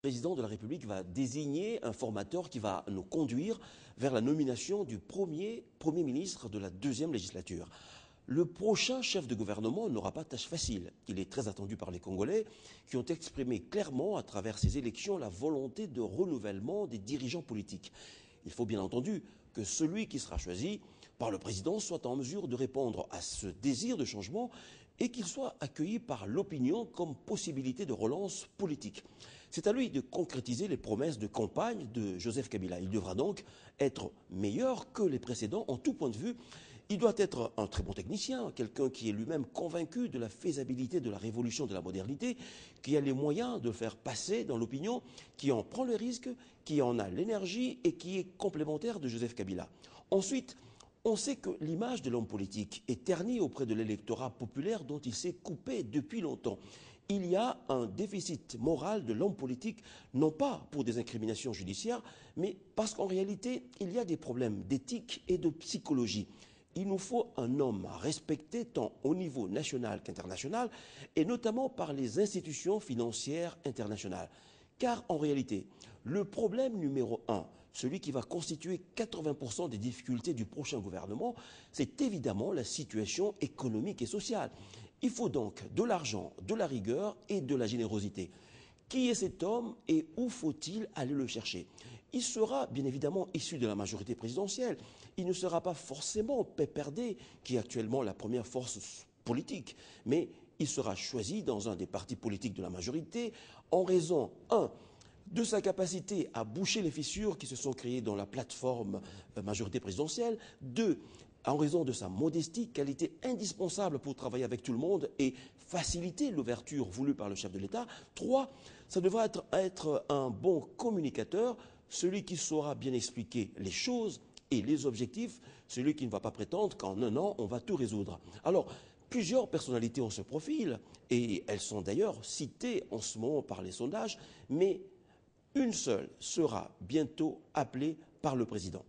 président de la République va désigner un formateur qui va nous conduire vers la nomination du premier ministre de la deuxième législature. Le prochain chef de gouvernement n'aura pas tâche facile. Il est très attendu par les Congolais qui ont exprimé clairement à travers ces élections la volonté de renouvellement des dirigeants politiques. Il faut bien entendu que celui qui sera choisi par le président soit en mesure de répondre à ce désir de changement et qu'il soit accueilli par l'opinion comme possibilité de relance politique. C'est à lui de concrétiser les promesses de campagne de Joseph Kabila. Il devra donc être meilleur que les précédents en tout point de vue. Il doit être un très bon technicien, quelqu'un qui est lui-même convaincu de la faisabilité de la révolution de la modernité, qui a les moyens de faire passer dans l'opinion, qui en prend le risque, qui en a l'énergie et qui est complémentaire de Joseph Kabila. Ensuite, on sait que l'image de l'homme politique est ternie auprès de l'électorat populaire dont il s'est coupé depuis longtemps. Il y a un déficit moral de l'homme politique, non pas pour des incriminations judiciaires, mais parce qu'en réalité, il y a des problèmes d'éthique et de psychologie. Il nous faut un homme respecté tant au niveau national qu'international, et notamment par les institutions financières internationales. Car en réalité, le problème numéro un, celui qui va constituer 80% des difficultés du prochain gouvernement, c'est évidemment la situation économique et sociale. Il faut donc de l'argent, de la rigueur et de la générosité. Qui est cet homme et où faut-il aller le chercher? Il sera bien évidemment issu de la majorité présidentielle. Il ne sera pas forcément PPRD, qui est actuellement la première force politique, mais il sera choisi dans un des partis politiques de la majorité en raison, de sa capacité à boucher les fissures qui se sont créées dans la plateforme majorité présidentielle, 2, en raison de sa modestie, qualité indispensable pour travailler avec tout le monde et faciliter l'ouverture voulue par le chef de l'État, 3, ça devra être un bon communicateur, celui qui saura bien expliquer les choses et les objectifs, celui qui ne va pas prétendre qu'en un an, on va tout résoudre. Alors, plusieurs personnalités ont ce profil, et elles sont d'ailleurs citées en ce moment par les sondages, mais une seule sera bientôt appelée par le président.